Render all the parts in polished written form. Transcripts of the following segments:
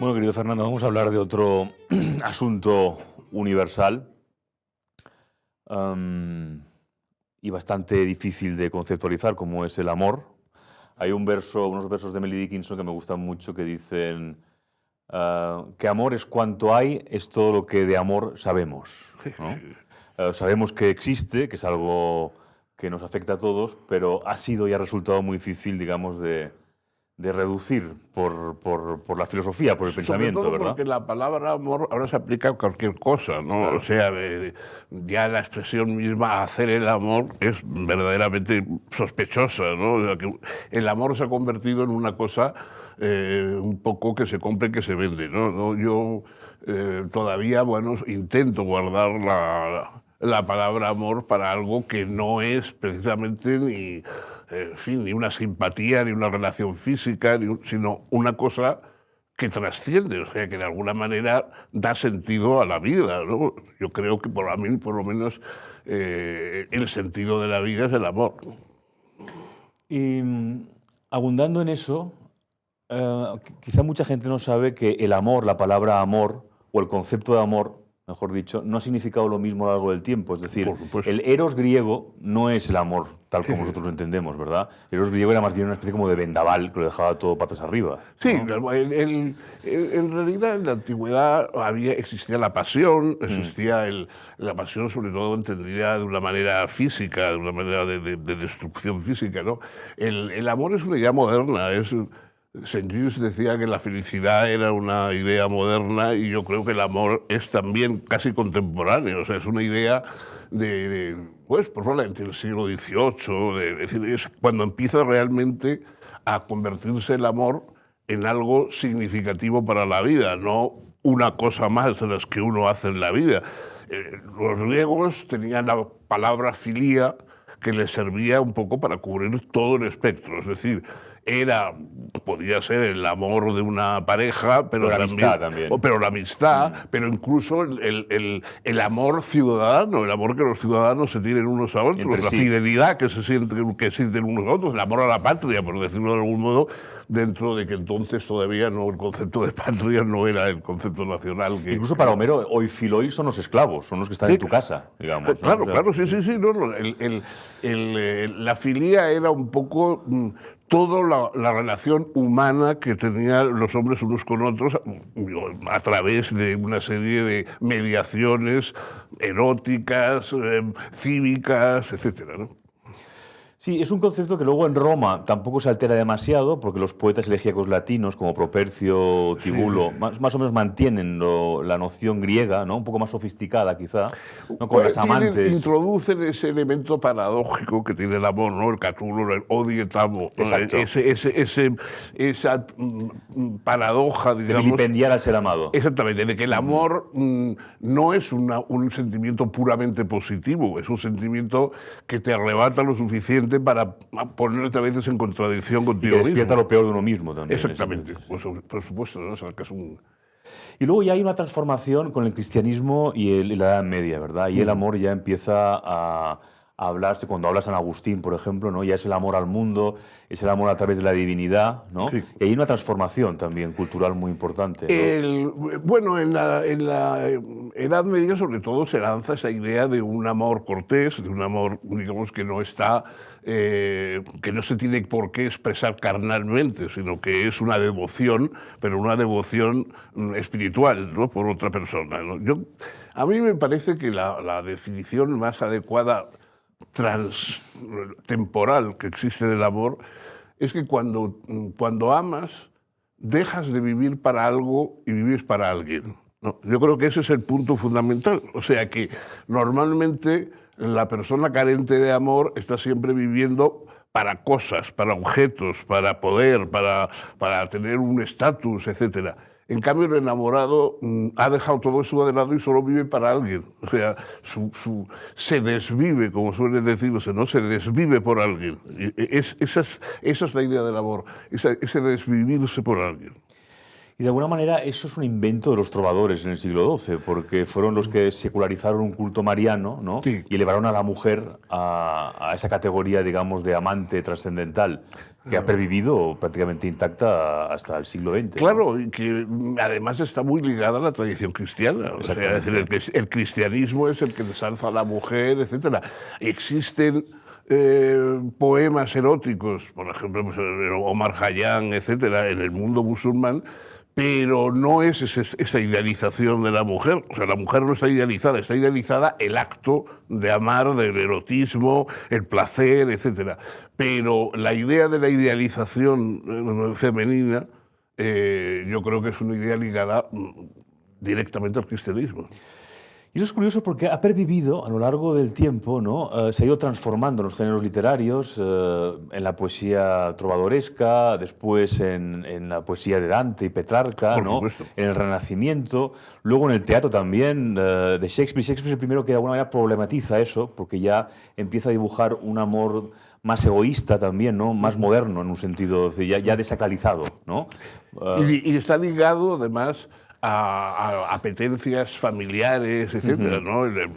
Bueno, querido Fernando, vamos a hablar de otro asunto universal y bastante difícil de conceptualizar, como es el amor. Hay unos versos de Emily Dickinson que me gustan mucho que dicen que amor es cuanto hay, es todo lo que de amor sabemos, ¿no? Sabemos que existe, que es algo que nos afecta a todos, pero ha sido y ha resultado muy difícil, digamos, de reducir por la filosofía, por el pensamiento, Sobre todo ¿verdad? porque la palabra amor ahora se aplica a cualquier cosa, ¿no? Claro. O sea, ya la expresión misma, hacer el amor, es verdaderamente sospechosa, ¿no? O sea, que el amor se ha convertido en una cosa un poco que se compra y que se vende, ¿no? Yo todavía, bueno, intento guardar la palabra amor para algo que no es precisamente ni, en fin, ni una simpatía, ni una relación física, sino una cosa que trasciende, o sea, que de alguna manera da sentido a la vida, ¿no? Yo creo que por mí, por lo menos, el sentido de la vida es el amor. Y abundando en eso, quizá mucha gente no sabe que el amor, la palabra amor, o el concepto de amor, mejor dicho, no ha significado lo mismo a lo largo del tiempo. Es decir, Por supuesto. el eros griego no es el amor tal como nosotros lo entendemos, ¿verdad? El eros griego era más bien una especie como de vendaval que lo dejaba todo patas arriba, Sí, ¿no? en realidad en la antigüedad existía la pasión, existía la pasión sobre todo entendida de una manera física, de una manera de destrucción física, ¿no? El amor es una idea moderna, Saint Just decía que la felicidad era una idea moderna y yo creo que el amor es también casi contemporáneo, o sea, es una idea pues probablemente del siglo XVIII, es decir, es cuando empieza realmente a convertirse el amor en algo significativo para la vida, no una cosa más de las que uno hace en la vida. Los griegos tenían la palabra filía que les servía un poco para cubrir todo el espectro, es decir, podía ser el amor de una pareja, pero la amistad también. pero la amistad, pero incluso el amor ciudadano, el amor que los ciudadanos se tienen unos a otros, Entre la sí. fidelidad que sienten unos a otros, el amor a la patria, por decirlo de algún modo, dentro de que entonces todavía no, el concepto de patria no era el concepto nacional. Incluso para Homero, hoy filoi son los esclavos, son los que están en tu casa, digamos, ¿no? Claro, O sea, claro, sí. La filía era un poco toda la relación humana que tenían los hombres unos con otros a través de una serie de mediaciones eróticas, cívicas, etcétera, ¿no? sí, es un concepto que luego en Roma tampoco se altera demasiado, porque los poetas elegíacos latinos, como Propercio, Tibulo, más o menos mantienen la noción griega, ¿no? Un poco más sofisticada, quizá, ¿no? Con las amantes. Introducen ese elemento paradójico que tiene el amor, ¿no? El Catulo, el odi et amo. Exacto. Esa paradoja, De digamos. vilipendiar al ser amado. Exactamente, de que el amor no es un sentimiento puramente positivo, es un sentimiento que te arrebata lo suficiente para ponerte a veces en contradicción Y contigo que despierta mismo. lo peor de uno mismo también. Exactamente, pues, por supuesto, ¿no? O sea, que es un... Y luego ya hay una transformación con el cristianismo y la Edad Media, ¿verdad? Y el amor ya empieza a hablarse, cuando habla San Agustín, por ejemplo, ¿no? Ya es el amor al mundo, es el amor a través de la divinidad, ¿no? Sí. Y hay una transformación también cultural muy importante, ¿no? Bueno, en la Edad Media sobre todo se lanza esa idea de un amor cortés, de un amor, digamos, que no está, que no se tiene por qué expresar carnalmente, sino que es una devoción, pero una devoción espiritual, ¿no? Por otra persona, ¿no? A mí me parece que la definición más adecuada temporal que existe del amor es que cuando amas dejas de vivir para algo y vives para alguien, ¿no? Yo creo que ese es el punto fundamental. O sea que normalmente la persona carente de amor está siempre viviendo para cosas, para objetos, para poder, para tener un estatus, etc. En cambio, el enamorado ha dejado todo eso de lado y solo vive para alguien. O sea, se desvive, como suele decirse, ¿no? Se desvive por alguien. Esa es la idea del amor, ese desvivirse por alguien. Y de alguna manera eso es un invento de los trovadores en el siglo XII, porque fueron los que secularizaron un culto mariano, ¿no? Sí. Y elevaron a la mujer a esa categoría, digamos, de amante trascendental. que ha pervivido prácticamente intacta hasta el siglo XX. Claro, y que además está muy ligada a la tradición cristiana. O sea, es decir, el cristianismo es el que ensalza a la mujer, etc. Existen poemas eróticos, por ejemplo, pues, Omar Khayyam, etc., en el mundo musulmán, pero no es esa idealización de la mujer. O sea, la mujer no está idealizada el acto de amar, del erotismo, el placer, etc. Pero la idea de la idealización femenina, yo creo que es una idea ligada directamente al cristianismo. Y eso es curioso porque ha pervivido a lo largo del tiempo, ¿no? Se ha ido transformando en los géneros literarios, en la poesía trovadoresca, después en la poesía de Dante y Petrarca, ¿no? En el Renacimiento, luego en el teatro también, de Shakespeare. Shakespeare es el primero que de alguna manera problematiza eso, porque ya empieza a dibujar un amor más egoísta también, ¿no? Más moderno en un sentido, ya desacralizado, ¿no? Y está ligado, además, a apetencias familiares, etcétera, ¿no? El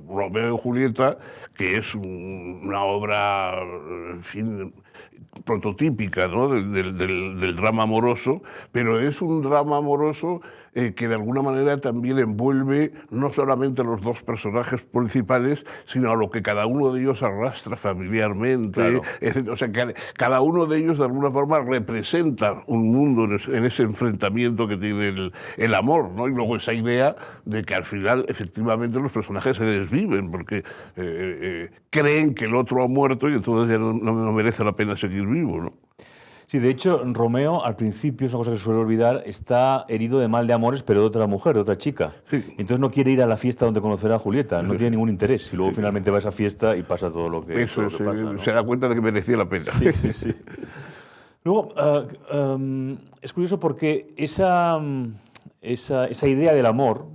Romeo y Julieta, que es una obra, en fin, prototípica, ¿no? del drama amoroso, pero es un drama amoroso que de alguna manera también envuelve no solamente a los dos personajes principales, sino a lo que cada uno de ellos arrastra familiarmente, claro. etc. O sea, que cada uno de ellos de alguna forma representa un mundo en ese enfrentamiento que tiene el amor, ¿no? Y luego esa idea de que al final efectivamente los personajes se desviven porque creen que el otro ha muerto y entonces ya no merece la pena seguir vivo, ¿no? Sí, de hecho, Romeo, al principio, es una cosa que se suele olvidar, está herido de mal de amores, pero de otra mujer, de otra chica. Sí. Entonces no quiere ir a la fiesta donde conocerá a Julieta, no tiene ningún interés. Y luego finalmente va a esa fiesta y pasa todo lo que, Eso, pasa, ¿no? Se da cuenta de que merecía la pena. Sí, sí, sí. Luego, es curioso porque esa idea del amor,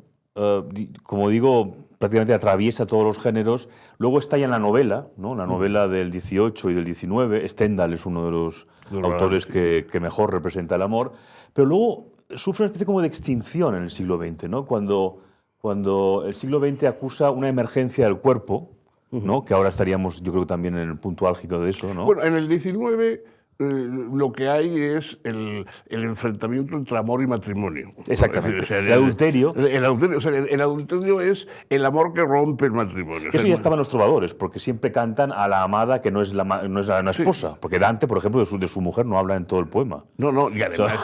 como digo, prácticamente atraviesa todos los géneros. Luego está ya en la novela, ¿no? La novela del 18 y del 19. Stendhal es uno de los autores que mejor representa el amor. Pero luego sufre una especie como de extinción en el siglo XX, ¿no? Cuando el siglo XX acusa una emergencia del cuerpo, ¿no? Que ahora estaríamos, yo creo, también en el punto álgico de eso, ¿no? Bueno, en el 19... lo que hay es el enfrentamiento entre amor y matrimonio. Exactamente. O sea, el adulterio. El adulterio es el amor que rompe el matrimonio. Eso ya estaban los trovadores, porque siempre cantan a la amada que no es la esposa. Sí. Porque Dante, por ejemplo, de su mujer no habla en todo el poema. No, y además,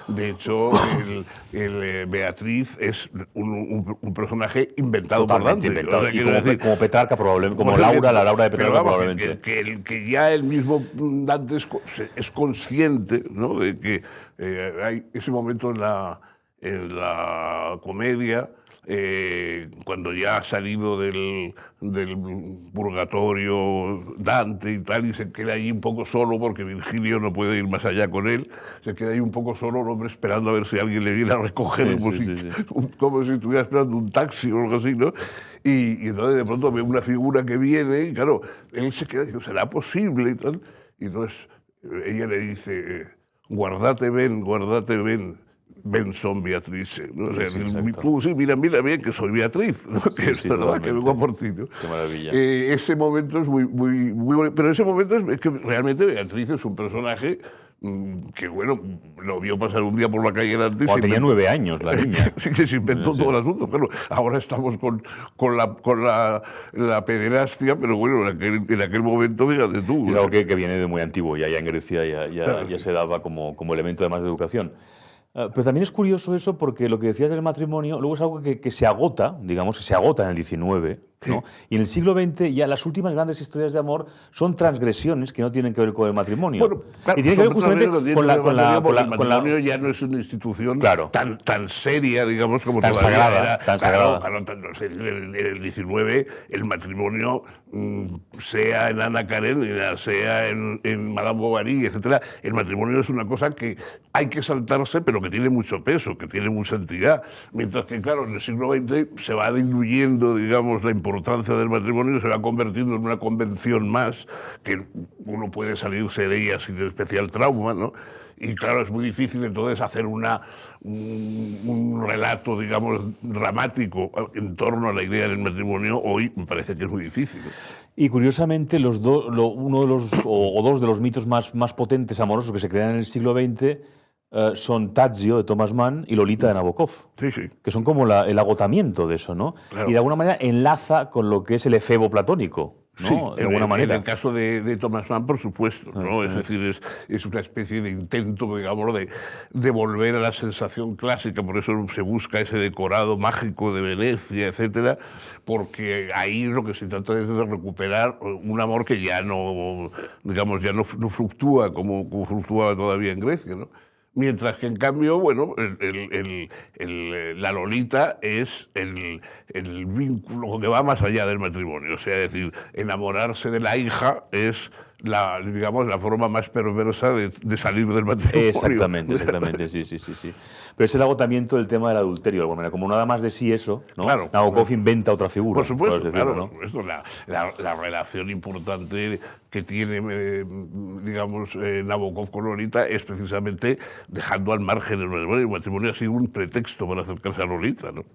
de hecho Beatriz es un personaje inventado totalmente por Dante. Inventado. O sea, como Petrarca probablemente, como Laura, la Laura de Petrarca probablemente. Que ya el mismo Dante es consciente, ¿no? De que hay ese momento en la comedia, cuando ya ha salido del purgatorio Dante y tal, y se queda ahí un poco solo porque Virgilio no puede ir más allá con él, se queda ahí un poco solo el hombre esperando a ver si alguien le viene a recoger, como si estuviera esperando un taxi o algo así, ¿no? Y entonces de pronto ve una figura que viene y claro, él se queda diciendo, ¿será posible? Y tal. Y entonces ella le dice, guardate ben, Ben son Beatriz. ¿No? O sea, tú sí, mira bien que soy Beatriz, ¿no? Que es verdad, que vengo a por ti, ¿no? Qué maravilla. Ese momento es muy bonito. Pero ese momento es que realmente Beatriz es un personaje que, bueno, lo vio pasar un día por la calle Dante. Tenía 9 años la niña. Sí, que se inventó todo el asunto. Claro, ahora estamos con la pederastia, pero bueno, en aquel momento, fíjate tú. Es algo que viene de muy antiguo, ya en Grecia ya se daba como elemento además de educación. Pero también es curioso eso porque lo que decías del matrimonio luego es algo que se agota, digamos, que se agota en el XIX, ¿no? Sí. Y en el siglo XX ya las últimas grandes historias de amor son transgresiones que no tienen que ver con el matrimonio. Bueno, claro, y tienen que ver justamente con el matrimonio ya no es una institución tan seria, digamos, como tan sagrada. Tan sagrada. En el XIX el matrimonio, sea en Ana Karenina, sea en Madame Bovary, etc., el matrimonio es una cosa que hay que saltarse, pero que tiene mucho peso, que tiene mucha entidad. Mientras que, claro, en el siglo XX se va diluyendo, digamos, la importancia importancia del matrimonio se va convirtiendo en una convención más, que uno puede salirse de ella sin especial trauma, ¿no? Y claro, es muy difícil entonces hacer un relato, digamos, dramático en torno a la idea del matrimonio. Hoy me parece que es muy difícil. Y curiosamente, uno de los, o dos de los mitos más potentes amorosos que se crean en el siglo XX son Tadzio, de Thomas Mann, y Lolita, de Nabokov, Sí, sí. que son como el agotamiento de eso, ¿no? Claro. Y de alguna manera enlaza con lo que es el efebo platónico, ¿no? Sí, de alguna manera. En el caso de Thomas Mann, por supuesto, ¿no? Es decir, es una especie de intento, digamos, de volver a la sensación clásica, por eso se busca ese decorado mágico de Venecia, etcétera, porque ahí lo que se trata es de recuperar un amor que ya no, digamos, ya no fluctúa como fluctuaba todavía en Grecia, ¿no? Mientras que, en cambio, bueno, la Lolita es el vínculo que va más allá del matrimonio. O sea, es decir, enamorarse de la hija es digamos, la forma más perversa de salir del matrimonio. Exactamente, sí. Pero es el agotamiento del tema del adulterio, de alguna manera. Como nada más de sí eso, ¿no? Claro, Nabokov inventa otra figura. Por supuesto, decirlo, claro. ¿no? Por supuesto, la relación importante que tiene, digamos, Nabokov con Lolita es precisamente dejando al margen el matrimonio. El matrimonio ha sido un pretexto para acercarse a Lolita, ¿no?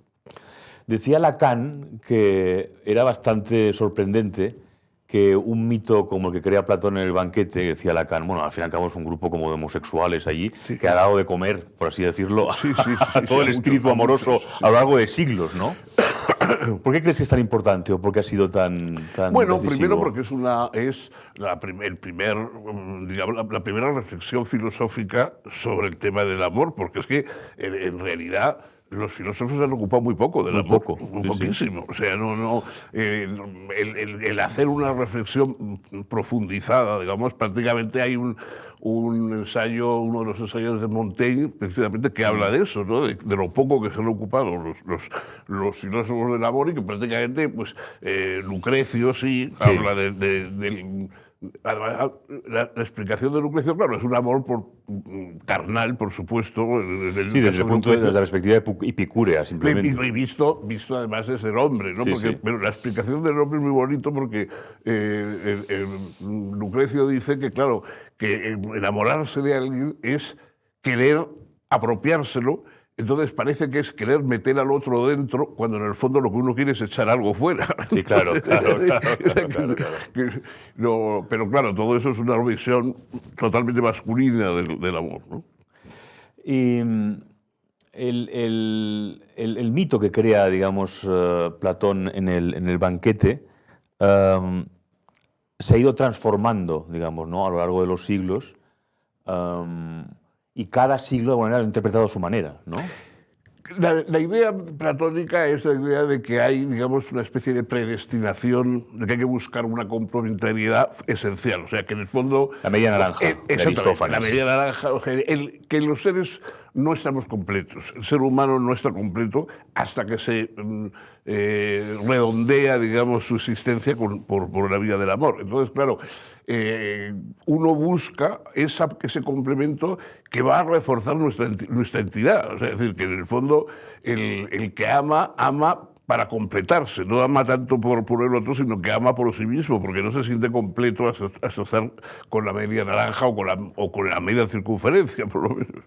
Decía Lacan que era bastante sorprendente que un mito como el que crea Platón en el banquete, decía Lacan, bueno, al fin y al cabo es un grupo como de homosexuales allí, que ha dado de comer, por así decirlo, a todo el espíritu amoroso a lo largo de siglos, ¿no? ¿Por qué crees que es tan importante o por qué ha sido tan Bueno, decisivo? primero porque es la primera reflexión filosófica sobre el tema del amor, porque es que en realidad los filósofos se han ocupado muy poco del amor. Poquísimo. O sea, el hacer una reflexión profundizada, digamos, prácticamente hay un ensayo, uno de los ensayos de Montaigne, precisamente, que habla de eso, ¿no? De lo poco que se han ocupado los filósofos del amor, y que prácticamente, pues, Lucrecio habla del... Además, la explicación de Lucrecio, claro, es un amor carnal, por supuesto. Sí, desde la perspectiva epicúrea, simplemente. Y visto además desde el hombre, ¿no? Pero la explicación del hombre es muy bonito porque Lucrecio dice que, claro, que enamorarse de alguien es querer apropiárselo. Entonces parece que es querer meter al otro dentro, cuando en el fondo lo que uno quiere es echar algo fuera. Sí, claro. Pero claro, todo eso es una visión totalmente masculina del amor, ¿no? Y el mito que crea, digamos, Platón en el banquete se ha ido transformando, digamos, ¿no? A lo largo de los siglos. Y cada siglo, de alguna manera, lo ha interpretado a su manera, ¿no? La idea platónica es la idea de que hay, digamos, una especie de predestinación, de que hay que buscar una complementariedad esencial. O sea, que en el fondo... La media naranja, de Aristófanes. La media naranja, o sea, que los seres no estamos completos. El ser humano no está completo hasta que se redondea, digamos, su existencia por la vía del amor. Entonces, claro, uno busca ese complemento que va a reforzar nuestra entidad. O sea, es decir, que en el fondo el que ama para completarse, no ama tanto por el otro, sino que ama por sí mismo, porque no se siente completo hasta estar con la media naranja o con la media circunferencia, por lo menos.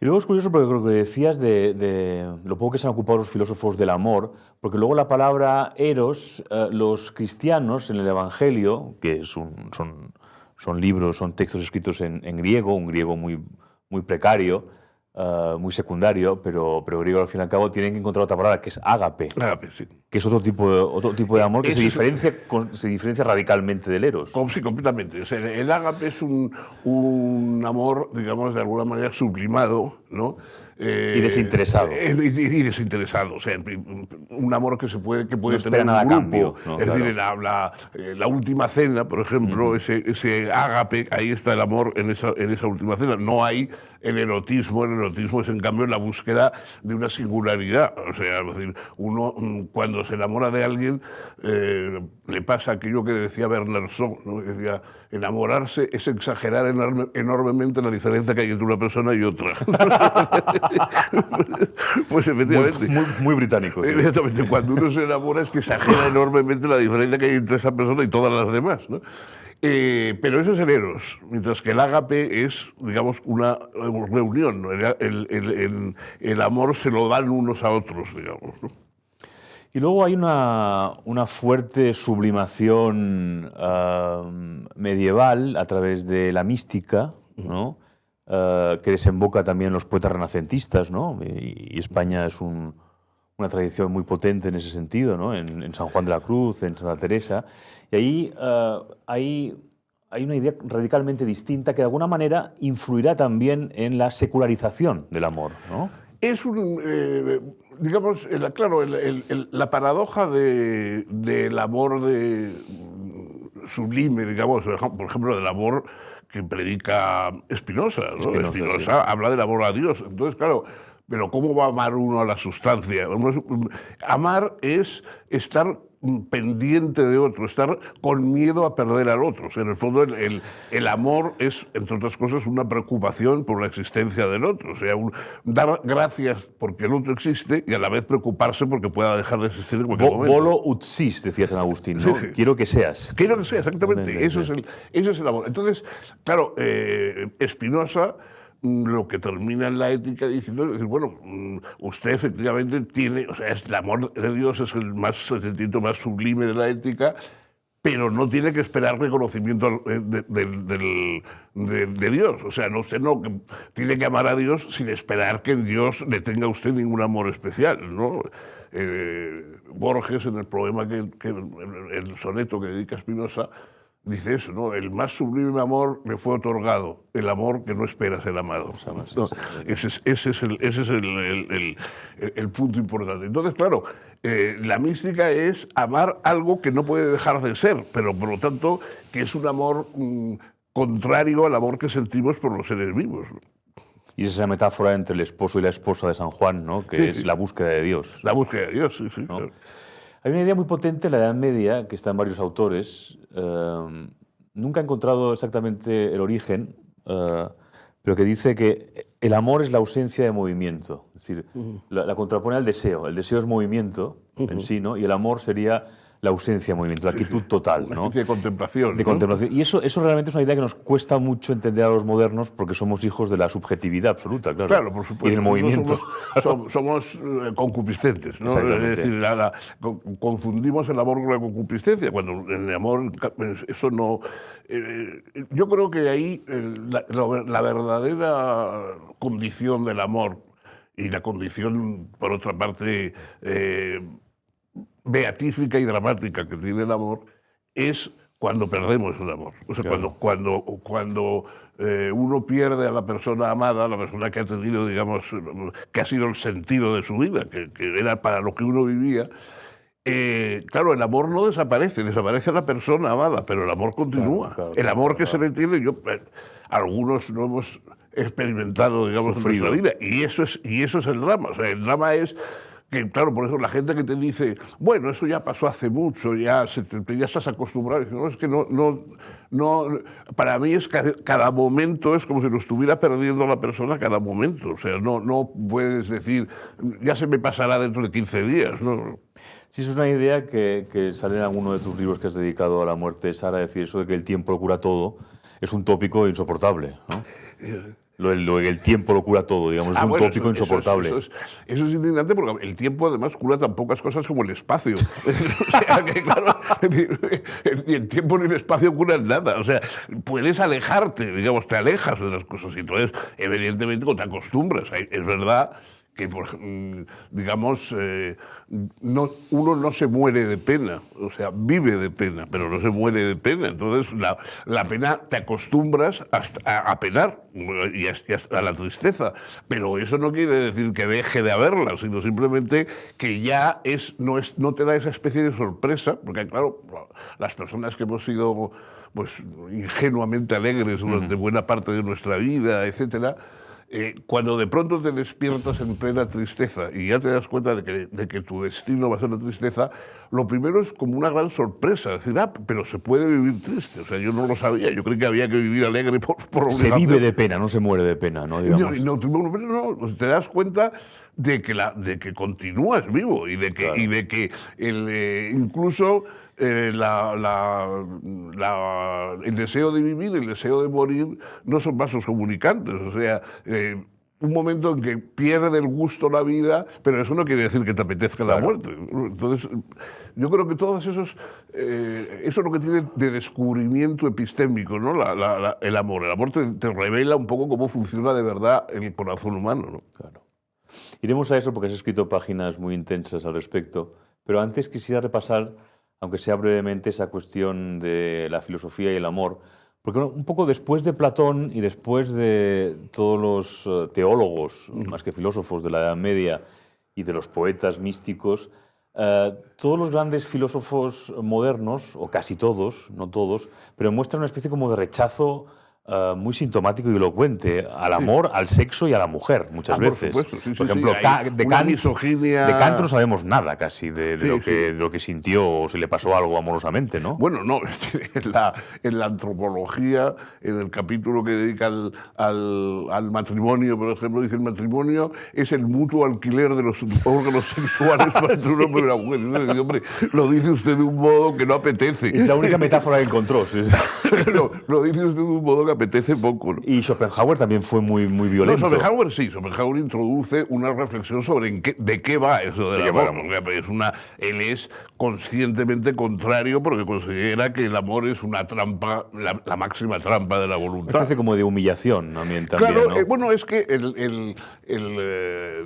Y luego es curioso porque lo que decías de lo poco que se han ocupado los filósofos del amor, porque luego la palabra eros, los cristianos en el Evangelio, que son libros, son textos escritos en griego, un griego muy precario, muy secundario, pero griego al fin y al cabo, tienen que encontrar otra palabra que es ágape. Ágape, sí. Que es otro tipo de amor que se diferencia radicalmente del eros. Sí, completamente. O sea, el ágape es un amor, digamos, de alguna manera sublimado, ¿no? Y desinteresado. Y desinteresado. O sea, un amor que puede no tener nada un grupo. Cambio, ¿no? Es decir, la última cena, por ejemplo, ese ágape, ahí está el amor en esa última cena. No hay el erotismo es, en cambio, la búsqueda de una singularidad. O sea, es decir, uno cuando se enamora de alguien le pasa aquello que decía Bernard Shaw, ¿no? Que decía, enamorarse es exagerar enormemente la diferencia que hay entre una persona y otra. Pues efectivamente. Muy británico. Sí. Evidentemente, cuando uno se enamora es que exagera enormemente la diferencia que hay entre esa persona y todas las demás, ¿no? Pero eso es el eros, mientras que el ágape es, digamos, una reunión, ¿no? El amor se lo dan unos a otros, digamos, ¿no? Y luego hay una fuerte sublimación medieval a través de la mística, ¿no? Que desemboca también en los poetas renacentistas, ¿no? Y España es una tradición muy potente en ese sentido, ¿no? En San Juan de la Cruz, en Santa Teresa. Y ahí hay una idea radicalmente distinta que de alguna manera influirá también en la secularización del amor, ¿no? Es digamos, claro, la paradoja del amor sublime, digamos, por ejemplo, del amor que predica Spinoza, ¿no? Spinoza sí. Habla del amor a Dios. Entonces, claro, pero ¿cómo va a amar uno a la sustancia? Amar es estar pendiente de otro, estar con miedo a perder al otro. O sea, en el fondo el amor es, entre otras cosas, una preocupación por la existencia del otro. O sea, dar gracias porque el otro existe y a la vez preocuparse porque pueda dejar de existir en cualquier momento. Volo ut sis, decía San Agustín, ¿no? Sí. Quiero que seas. Quiero que seas, exactamente. Eso es el amor. Entonces, claro, Spinoza lo que termina en la ética diciendo es decir, bueno, usted efectivamente tiene, o sea, el amor de Dios es el sentimiento más sublime de la ética, pero no tiene que esperar reconocimiento de Dios. O sea, usted no tiene que amar a Dios sin esperar que Dios le tenga a usted ningún amor especial, ¿no? Borges, en el poema el soneto que dedica a Spinoza, dice eso, ¿no? El más sublime amor le fue otorgado, el amor que no espera ser amado. No, ese es el punto importante. Entonces, claro, la mística es amar algo que no puede dejar de ser, pero por lo tanto que es un amor contrario al amor que sentimos por los seres vivos, ¿no? Y esa es la metáfora entre el esposo y la esposa de San Juan, ¿no? Que es la búsqueda de Dios. La búsqueda de Dios, sí, ¿no? Claro. Hay una idea muy potente en la Edad Media, que está en varios autores. Nunca he encontrado exactamente el origen, pero que dice que el amor es la ausencia de movimiento. Es decir, la contrapone al deseo. El deseo es movimiento en sí, ¿no? Y el amor sería la ausencia de movimiento, la quietud total, ¿no? De contemplación. De contemplación. Y eso realmente es una idea que nos cuesta mucho entender a los modernos porque somos hijos de la subjetividad absoluta, claro. Claro, por supuesto. Y del movimiento. Somos concupiscentes, ¿no? Exactamente. Es decir, confundimos el amor con la concupiscencia, cuando en el amor eso no... yo creo que ahí la verdadera condición del amor y la condición, por otra parte, beatífica y dramática que tiene el amor es cuando perdemos el amor. O sea, claro. cuando uno pierde a la persona amada, a la persona que ha tenido, digamos, que ha sido el sentido de su vida, que era para lo que uno vivía, claro, el amor no desaparece la persona amada, pero el amor continúa. Claro, el amor que se le tiene, algunos no hemos experimentado, digamos, en nuestra vida, y eso es el drama. O sea, el drama es que, claro, por eso la gente que te dice, bueno, eso ya pasó hace mucho, ya estás acostumbrado. No, es que no, para mí es cada momento es como si lo estuviera perdiendo la persona cada momento. O sea, no puedes decir, ya se me pasará dentro de 15 días, ¿no? Sí, eso es una idea que sale en alguno de tus libros que has dedicado a la muerte de Sara, decir eso de que el tiempo lo cura todo, es un tópico insoportable, ¿no? El tiempo lo cura todo, digamos, es un tópico insoportable. Eso es indignante porque el tiempo además cura tan pocas cosas como el espacio. O sea, que claro, ni el tiempo ni el espacio curan nada. O sea, puedes alejarte, digamos, te alejas de las cosas y entonces, evidentemente, te acostumbras. Es verdad que, digamos, uno no se muere de pena, o sea, vive de pena, pero no se muere de pena. Entonces, la pena te acostumbras a penar y a la tristeza, pero eso no quiere decir que deje de haberla, sino simplemente que ya no te da esa especie de sorpresa, porque, claro, las personas que hemos sido pues, ingenuamente alegres durante buena parte de nuestra vida, etcétera, cuando de pronto te despiertas en plena tristeza y ya te das cuenta de que tu destino va a ser la tristeza, lo primero es como una gran sorpresa, decir, pero se puede vivir triste. O sea, yo no lo sabía, yo creí que había que vivir alegre por obligación. Se vive de pena, no se muere de pena, ¿no? Digamos. No, te das cuenta de que continúas vivo y de que, Claro. y de que incluso el deseo de vivir, el deseo de morir no son vasos comunicantes. O sea, un momento en que pierde el gusto la vida, pero eso no quiere decir que te apetezca la muerte. Entonces, yo creo que todos esos... eso es lo que tiene de descubrimiento epistémico, ¿no? El amor. El amor te revela un poco cómo funciona de verdad el corazón humano, ¿no? Claro. Iremos a eso porque has escrito páginas muy intensas al respecto, pero antes quisiera repasar, aunque sea brevemente, esa cuestión de la filosofía y el amor, porque un poco después de Platón y después de todos los teólogos, más que filósofos de la Edad Media, y de los poetas místicos, todos los grandes filósofos modernos, o casi todos, no todos, pero muestran una especie como de rechazo muy sintomático y elocuente al amor, al sexo y a la mujer, muchas veces. Por supuesto, sí, por ejemplo, de Kant no sabemos nada casi de lo que sintió o si le pasó algo amorosamente, ¿no? Bueno, no, en la antropología, en el capítulo que dedica al matrimonio, por ejemplo, dice: el matrimonio es el mutuo alquiler de los órganos sexuales para un hombre y una mujer. Y, hombre, lo dice usted de un modo que no apetece. Es la única metáfora que encontró. Sí. Lo dice usted de un modo que apetece poco, ¿no? Y Schopenhauer también fue muy violento. No, Schopenhauer sí. Schopenhauer introduce una reflexión sobre de qué va eso del amor. Él es conscientemente contrario porque considera que el amor es una trampa, la máxima trampa de la voluntad. Una especie como de humillación también, claro, ¿no? Bueno, es que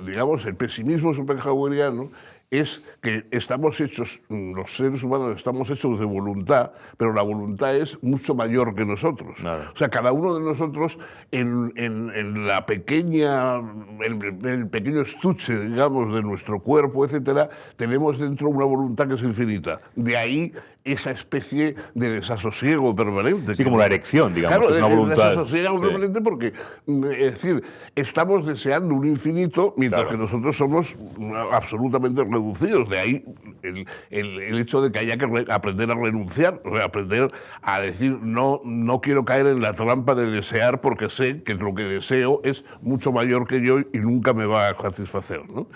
digamos, el pesimismo schopenhaueriano es que estamos hechos, los seres humanos estamos hechos de voluntad, pero la voluntad es mucho mayor que nosotros. Claro. O sea, cada uno de nosotros en la pequeña, el pequeño estuche, digamos, de nuestro cuerpo, etcétera, tenemos dentro una voluntad que es infinita. De ahí esa especie de desasosiego permanente. Sí, como la erección, digamos, claro, que es una voluntad. Desasosiego permanente porque, es decir, estamos deseando un infinito mientras que nosotros somos absolutamente reducidos. De ahí el hecho de que haya que aprender a renunciar, o sea, aprender a decir no quiero caer en la trampa de desear porque sé que lo que deseo es mucho mayor que yo y nunca me va a satisfacer, ¿no?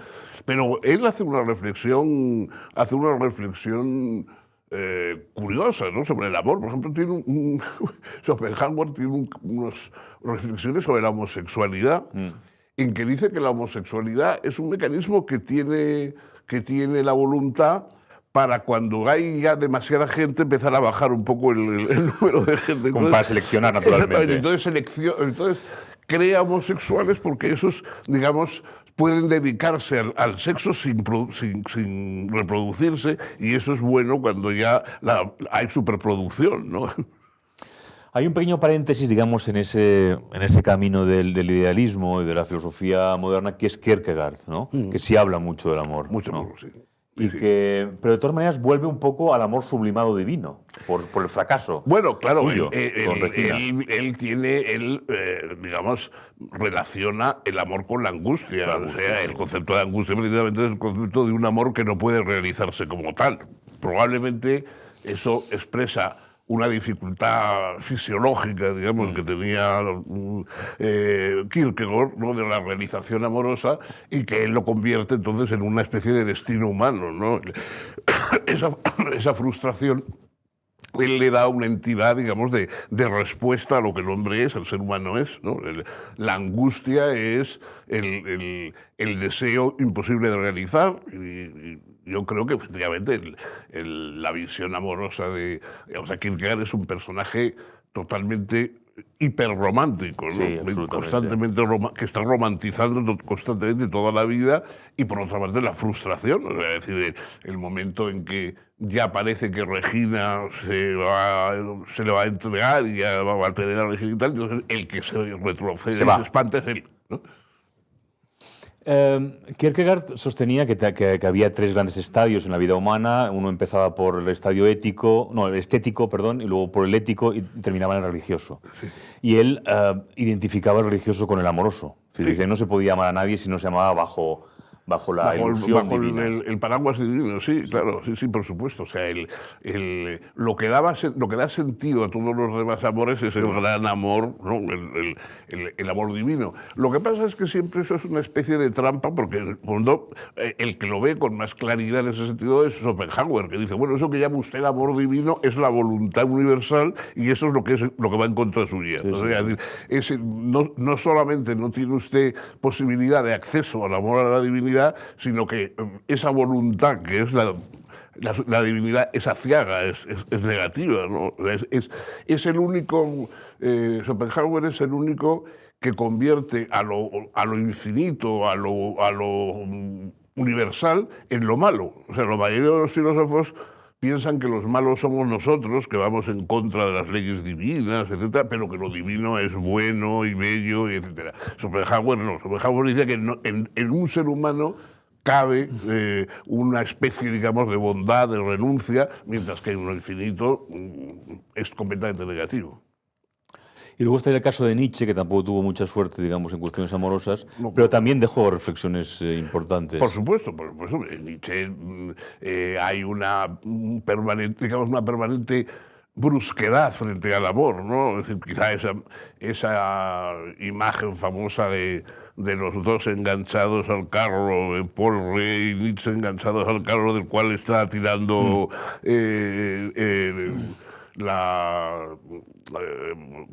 Pero él hace una reflexión curiosa, ¿no? Sobre el amor. Por ejemplo, Schopenhauer tiene unas reflexiones sobre la homosexualidad, en que dice que la homosexualidad es un mecanismo que tiene la voluntad para cuando hay ya demasiada gente empezar a bajar un poco el número de gente. Como para seleccionar naturalmente. Entonces crea homosexuales porque esos, digamos, pueden dedicarse al sexo sin reproducirse, y eso es bueno cuando ya hay superproducción, ¿no? Hay un pequeño paréntesis, digamos, en ese camino del idealismo y de la filosofía moderna, que es Kierkegaard, ¿no? Que sí habla mucho del amor. Mucho, ¿no? sí. Pero de todas maneras vuelve un poco al amor sublimado divino, por el fracaso. Bueno, claro, suyo, él digamos, relaciona el amor con la angustia. O sea, el concepto de angustia precisamente es el concepto de un amor que no puede realizarse como tal. Probablemente eso expresa una dificultad fisiológica, digamos, que tenía Kierkegaard, ¿no? De la realización amorosa, y que él lo convierte entonces en una especie de destino humano, ¿no? Esa frustración él le da una entidad, digamos, de respuesta a lo que el hombre es, el ser humano es, ¿no? La angustia es el deseo imposible de realizar, y yo creo que efectivamente la visión amorosa o sea, Kierkegaard es un personaje totalmente hiperromántico, ¿no? Sí, Constantemente que está romantizando constantemente toda la vida, y por otra parte la frustración, o sea, es decir, el momento en que ya parece que Regina se le va a entregar y ya va a tener a Regina y tal, entonces el que se retrocede y se espanta es él, ¿no? Kierkegaard sostenía que había tres grandes estadios en la vida humana. Uno empezaba por el estadio el estético, perdón, y luego por el ético, y terminaba en el religioso. Sí. Y él identificaba el religioso con el amoroso. Sí. Dice, no se podía amar a nadie si no se amaba bajo la ilusión divina. El paraguas divino, sí, claro, sí, por supuesto. O sea, lo que da sentido a todos los demás amores es el gran amor, ¿no? El amor divino. Lo que pasa es que siempre eso es una especie de trampa, porque en el fondo el que lo ve con más claridad en ese sentido es Schopenhauer, que dice, bueno, eso que llama usted amor divino es la voluntad universal y eso es lo que va en contra suya. Sí, o sea, no solamente no tiene usted posibilidad de acceso al amor a la divinidad, sino que esa voluntad que es la divinidad es aciaga, es negativa, ¿no? Es el único, Schopenhauer es el único que convierte a lo infinito, a lo universal, en lo malo. O sea, la mayoría de los filósofos piensan que los malos somos nosotros, que vamos en contra de las leyes divinas, etcétera, pero que lo divino es bueno y bello, etcétera. Schopenhauer no. Schopenhauer dice que en un ser humano cabe una especie, digamos, de bondad, de renuncia, mientras que en lo infinito es completamente negativo. Y luego está el caso de Nietzsche, que tampoco tuvo mucha suerte, digamos, en cuestiones amorosas, pero también dejó reflexiones importantes. Por supuesto. En Nietzsche hay una permanente brusquedad frente al amor, ¿no? Es decir, quizá esa imagen famosa de los dos enganchados al carro, Paul Rey y Nietzsche enganchados al carro del cual está tirando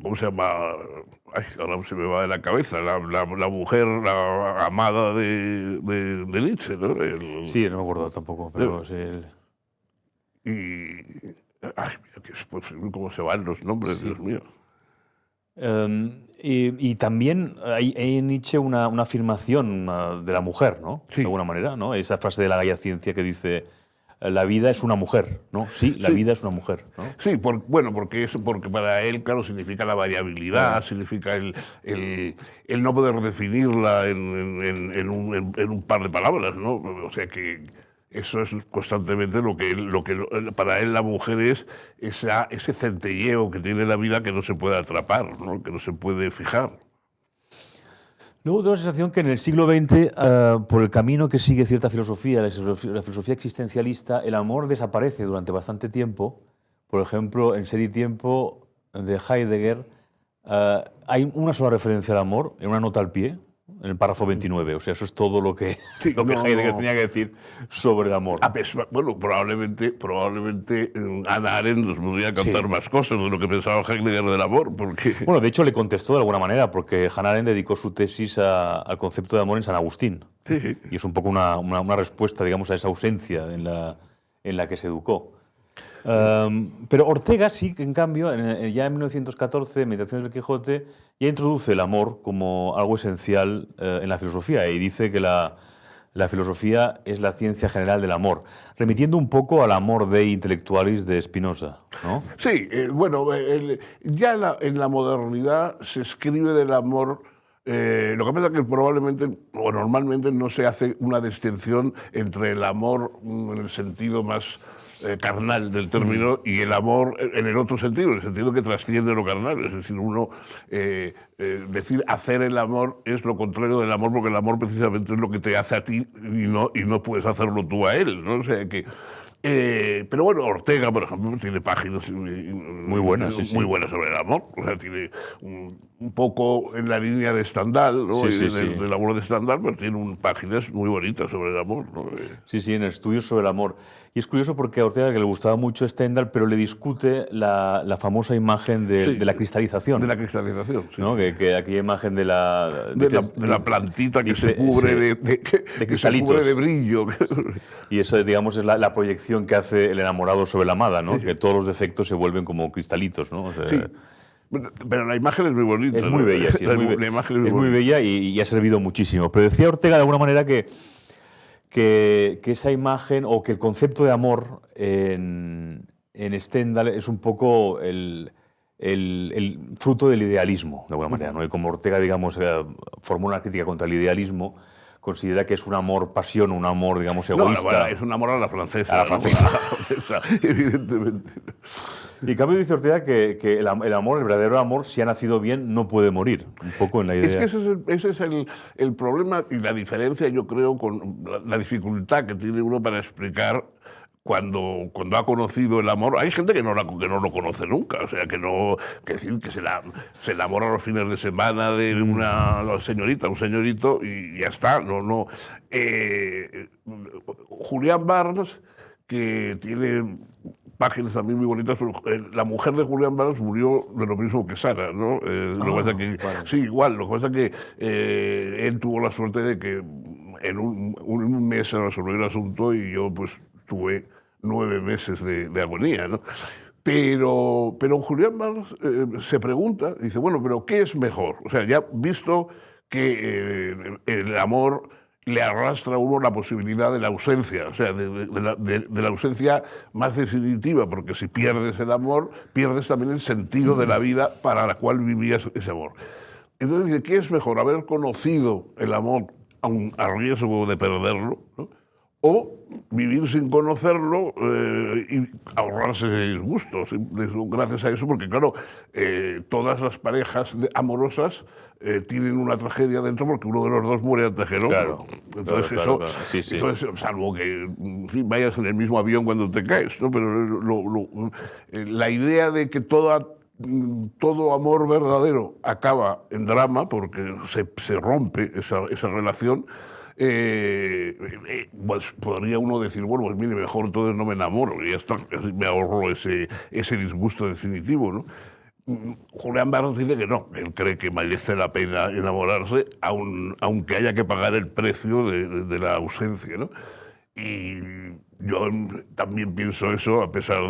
¿cómo se llama? Ay, ahora se me va de la cabeza, la mujer, la amada de Nietzsche, ¿no? Sí, no me acuerdo tampoco, pero sí. Ay, mira, cómo se van los nombres, sí. Dios mío. Y también hay en Nietzsche una afirmación de la mujer, ¿no? Sí. De alguna manera, ¿no? Esa frase de la Gaia Ciencia que dice, la vida es una mujer, ¿no? Sí, la vida es una mujer, ¿no? Sí, porque para él, claro, significa la variabilidad, significa el no poder definirla en un par de palabras, ¿no? O sea que eso es constantemente lo que para él la mujer es ese centelleo que tiene la vida que no se puede atrapar, ¿no? Que no se puede fijar. Luego tengo la sensación que en el siglo XX, por el camino que sigue cierta filosofía, la filosofía existencialista, el amor desaparece durante bastante tiempo. Por ejemplo, en Ser y Tiempo de Heidegger hay una sola referencia al amor, en una nota al pie, en el párrafo 29. O sea, eso es todo lo que Heidegger tenía que decir sobre el amor. Bueno, probablemente Hannah Arendt nos podría contar más cosas de lo que pensaba Heidegger del amor. Porque... Bueno, de hecho le contestó de alguna manera, porque Hannah Arendt dedicó su tesis al concepto de amor en San Agustín. Sí. Y es un poco una respuesta, digamos, a esa ausencia en la que se educó. Pero Ortega sí que, en cambio, ya en 1914, Meditaciones del Quijote, ya introduce el amor como algo esencial en la filosofía y dice que la filosofía es la ciencia general del amor, remitiendo un poco al amor Dei intellectualis de Spinoza, ¿no? Sí, bueno, ya en la modernidad se escribe del amor. Lo que pasa es que probablemente o normalmente no se hace una distinción entre el amor en el sentido más carnal del término y el amor en el otro sentido, en el sentido que trasciende lo carnal. Es decir, decir hacer el amor es lo contrario del amor, porque el amor precisamente es lo que te hace a ti y no puedes hacerlo tú a él, ¿no? O sea que... pero bueno, Ortega, por ejemplo, tiene páginas muy buenas sobre el amor. O sea, tiene un poco en la línea de Stendhal, ¿no? Del amor de Stendhal, pero tiene páginas muy bonitas sobre el amor, ¿no? Sí, en estudios sobre el amor. Y es curioso porque a Ortega, que le gustaba mucho Stendhal, pero le discute la famosa imagen de la cristalización. De la cristalización, sí. ¿No? Que aquella imagen de la plantita que se cubre de cristalitos. Se cubre de brillo. Y eso, digamos, es la proyección que hace el enamorado sobre la amada, ¿no? Sí. Que todos los defectos se vuelven como cristalitos, ¿no? O sea, sí. Pero la imagen es muy bonita. Es muy bella, sí. La imagen es muy bella y ha servido muchísimo. Pero decía Ortega de alguna manera que esa imagen o que el concepto de amor en Stendhal es un poco el fruto del idealismo, de alguna manera, ¿no? Y como Ortega, digamos, formó una crítica contra el idealismo, considera que es un amor pasión, un amor, digamos, egoísta. No, es un amor a la francesa. A la francesa, evidentemente. Y en cambio dice Ortega que el amor, el verdadero amor, si ha nacido bien, no puede morir. Un poco en la idea. Es que ese es el problema y la diferencia, yo creo, con la dificultad que tiene uno para explicar cuando ha conocido el amor. Hay gente que no lo conoce nunca, o sea, que se enamora los fines de semana de una señorita, un señorito, y ya está. Julián Barnes, que tiene páginas también muy bonitas, pero la mujer de Julián Barnes murió de lo mismo que Sara, ¿no? Lo que pasa que, vale. sí, igual, lo que pasa que él tuvo la suerte de que en un mes se resolvió el asunto y yo pues tuve 9 meses de agonía, ¿no? Pero Julián Barnes se pregunta, dice, bueno, pero ¿qué es mejor? O sea, ya visto que el amor le arrastra a uno la posibilidad de la ausencia, o sea, de la ausencia más definitiva, porque si pierdes el amor, pierdes también el sentido de la vida para la cual vivías ese amor. Entonces dice, ¿qué es mejor? ¿Haber conocido el amor aun a riesgo de perderlo, ¿no? O vivir sin conocerlo y ahorrarse disgustos gracias a eso, porque claro, todas las parejas amorosas tienen una tragedia dentro porque uno de los dos muere antes que el otro. Claro, Entonces claro. Sí, sí. eso es, salvo que en fin, vayas en el mismo avión cuando te caes, ¿no? Pero la idea de que todo amor verdadero acaba en drama porque se rompe esa relación, pues podría uno decir, bueno, pues mire, mejor entonces no me enamoro y ya está, así me ahorro ese disgusto definitivo, ¿no? Julián Barnes dice que no, él cree que merece la pena enamorarse, aunque haya que pagar el precio de la ausencia, ¿no? Y yo también pienso eso, a pesar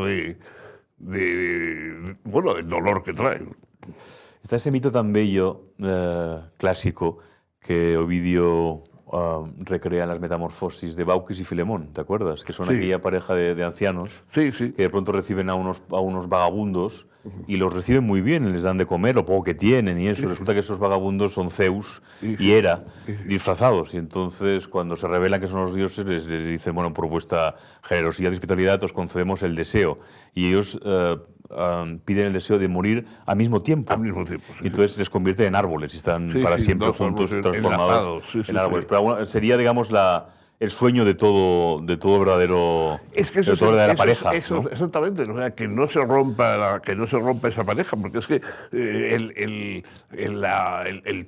bueno, del dolor que trae. Está ese mito tan bello, clásico, que Ovidio recrea en las Metamorfosis de Baucis y Filemón, ¿te acuerdas? Que son aquella pareja de ancianos que de pronto reciben a unos vagabundos y los reciben muy bien, les dan de comer lo poco que tienen y eso. Resulta que esos vagabundos son Zeus y Hera disfrazados, y entonces cuando se revelan que son los dioses les dicen, bueno, por vuestra generosidad y hospitalidad os concedemos el deseo, y ellos piden el deseo de morir al mismo tiempo. Al mismo tiempo, y entonces les convierte en árboles y están para siempre juntos, transformados en árboles. Pero bueno, sería, digamos, el sueño de todo verdadero, de toda verdadera pareja. ¿No? Exactamente, o sea, que no se rompa esa pareja, porque es que el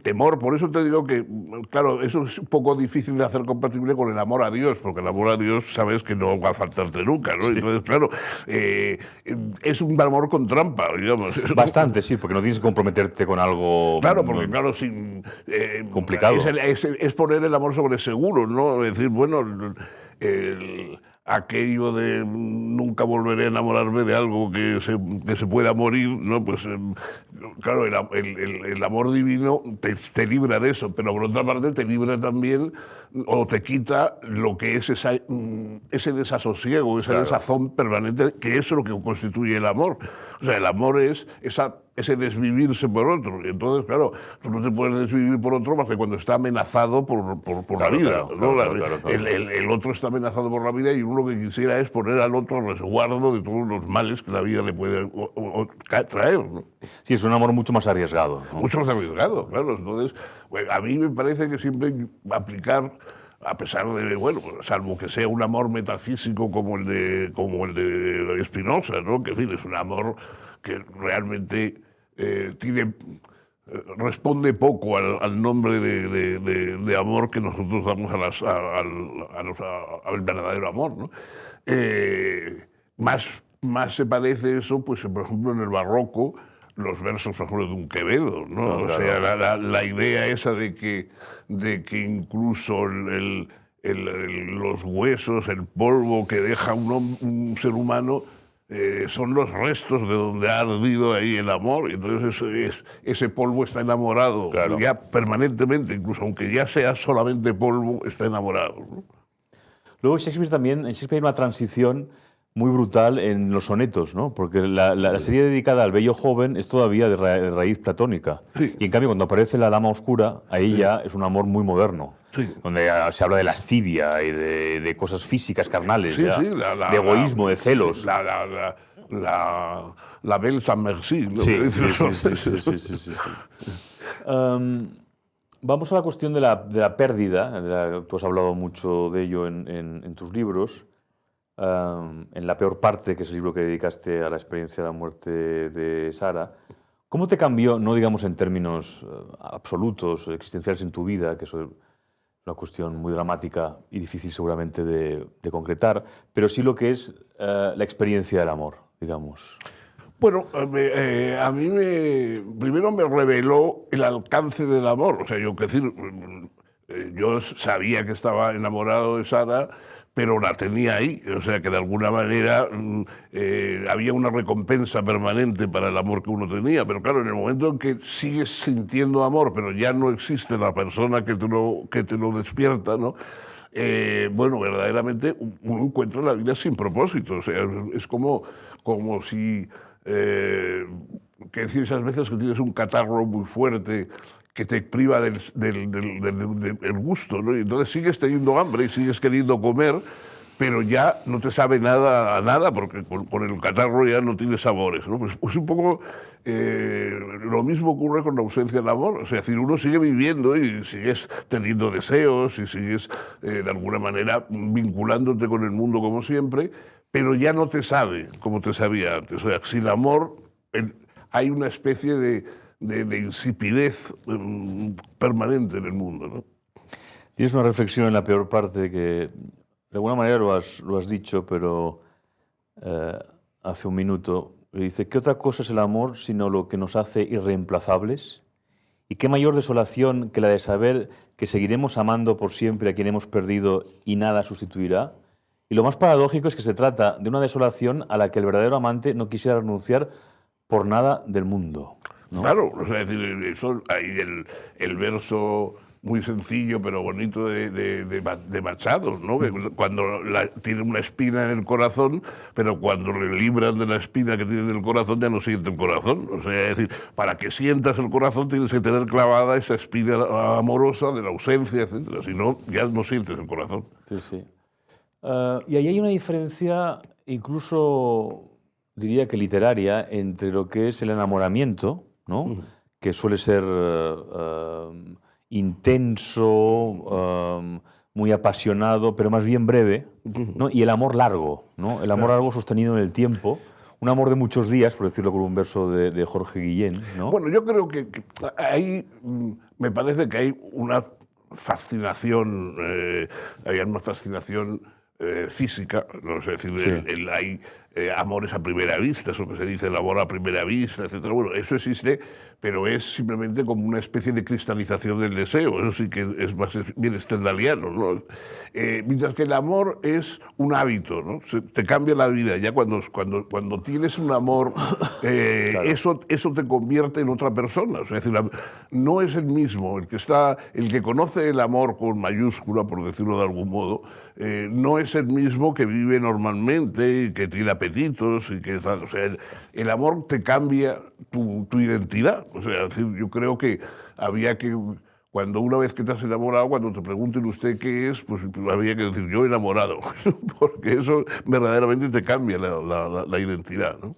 temor, por eso te digo que, claro, eso es un poco difícil de hacer compatible con el amor a Dios, porque el amor a Dios sabes que no va a faltarte nunca, ¿no? Sí. Entonces, claro, es un amor con trampa, digamos. Bastante, sí, porque no tienes que comprometerte con algo. Claro, porque claro, complicado. Es poner el amor sobre seguro, ¿no? Es decir, bueno, aquello de nunca volveré a enamorarme de algo que se pueda morir, ¿no? Pues claro, el amor divino te libra de eso, pero por otra parte te libra también o te quita lo que es ese desasosiego, esa desazón permanente, que es lo que constituye el amor. O sea, el amor es ese desvivirse por otro. Y entonces, claro, tú no te puedes desvivir por otro más que cuando está amenazado por la vida. Claro. El otro está amenazado por la vida y uno lo que quisiera es poner al otro a resguardo de todos los males que la vida le puede traer, ¿no? Sí, es un amor mucho más arriesgado, ¿no? Mucho más arriesgado, claro. Entonces, bueno, a mí me parece que siempre aplicar, a pesar de, bueno, salvo que sea un amor metafísico como el de Spinoza, ¿no? Que en fin, es un amor que realmente responde poco al nombre de amor que nosotros damos al verdadero amor, ¿no? Más se parece eso, pues, por ejemplo, en el barroco, los versos, por ejemplo, de un Quevedo, ¿no? Claro, o sea, la idea esa de que incluso los huesos, el polvo que deja un ser humano, son los restos de donde ha ardido ahí el amor, y entonces ese polvo está enamorado, ya permanentemente, incluso aunque ya sea solamente polvo, está enamorado, ¿no? Luego en Shakespeare hay una transición muy brutal en los sonetos, ¿no? Porque la serie dedicada al bello joven es todavía de raíz platónica. Sí. Y en cambio, cuando aparece la dama oscura, ahí ya es un amor muy moderno. Sí. Donde se habla de lascivia y de cosas físicas, carnales, sí, ya, sí, de egoísmo, de celos. la belle sans merci, ¿no? Sí, sí. Vamos a la cuestión de la pérdida. Tú has hablado mucho de ello en tus libros. En la peor parte, que es el libro que dedicaste a la experiencia de la muerte de Sara. ¿Cómo te cambió, no digamos en términos absolutos, existenciales en tu vida, que eso es una cuestión muy dramática y difícil seguramente de concretar, pero sí lo que es la experiencia del amor, digamos? Bueno, a mí primero me reveló el alcance del amor. O sea, yo sabía que estaba enamorado de Sara, pero la tenía ahí. O sea, que de alguna manera había una recompensa permanente para el amor que uno tenía. Pero claro, en el momento en que sigues sintiendo amor, pero ya no existe la persona que te lo despierta, ¿no? Bueno, verdaderamente uno encuentra la vida sin propósito. O sea, es como si... que decir esas veces que tienes un catarro muy fuerte que te priva del gusto, ¿no? Y entonces sigues teniendo hambre y sigues queriendo comer, pero ya no te sabe nada a nada porque con el catarro ya no tiene sabores, ¿no? Pues un poco lo mismo ocurre con la ausencia del amor. O sea, es decir, uno sigue viviendo y sigues teniendo deseos y sigues de alguna manera vinculándote con el mundo como siempre, pero ya no te sabe como te sabía antes. O sea, sin amor hay una especie de insipidez permanente en el mundo, ¿no? Tienes una reflexión en la peor parte que, de alguna manera lo has dicho, pero hace un minuto, que dice, ¿qué otra cosa es el amor sino lo que nos hace irreemplazables? ¿Y qué mayor desolación que la de saber que seguiremos amando por siempre a quien hemos perdido y nada sustituirá? Y lo más paradójico es que se trata de una desolación a la que el verdadero amante no quisiera renunciar por nada del mundo, ¿no? Claro, o sea, es decir, eso, hay el verso muy sencillo pero bonito de Machado, ¿no? Que cuando tiene una espina en el corazón, pero cuando le libran de la espina que tiene en el corazón ya no siente el corazón. O sea, es decir, para que sientas el corazón tienes que tener clavada esa espina amorosa de la ausencia, etc. Si no, ya no sientes el corazón. Sí. Y ahí hay una diferencia, incluso diría que literaria, entre lo que es el enamoramiento, ¿no? Que suele ser intenso, muy apasionado, pero más bien breve, ¿no? Y el amor largo, ¿no? El amor largo sostenido en el tiempo, un amor de muchos días, por decirlo con un verso de Jorge Guillén, ¿no? Bueno, yo creo que ahí me parece que hay una fascinación, física, ¿no? Es decir, Sí. hay amores a primera vista, eso que se dice, el amor a primera vista, etc. Bueno, eso existe, pero es simplemente como una especie de cristalización del deseo, eso sí que es más bien stendhaliano, ¿no? Mientras que el amor es un hábito, ¿no? Te cambia la vida, ya cuando tienes un amor, Claro. eso te convierte en otra persona, o sea, es decir, no es el mismo, el que conoce el amor con mayúscula, por decirlo de algún modo, no es el mismo que vive normalmente y que tiene apetitos y que tal. O sea, el amor te cambia tu identidad. O sea, es decir, yo creo que había que, cuando una vez que te has enamorado, cuando te pregunten usted qué es, pues había que decir yo enamorado, porque eso verdaderamente te cambia la identidad, ¿no?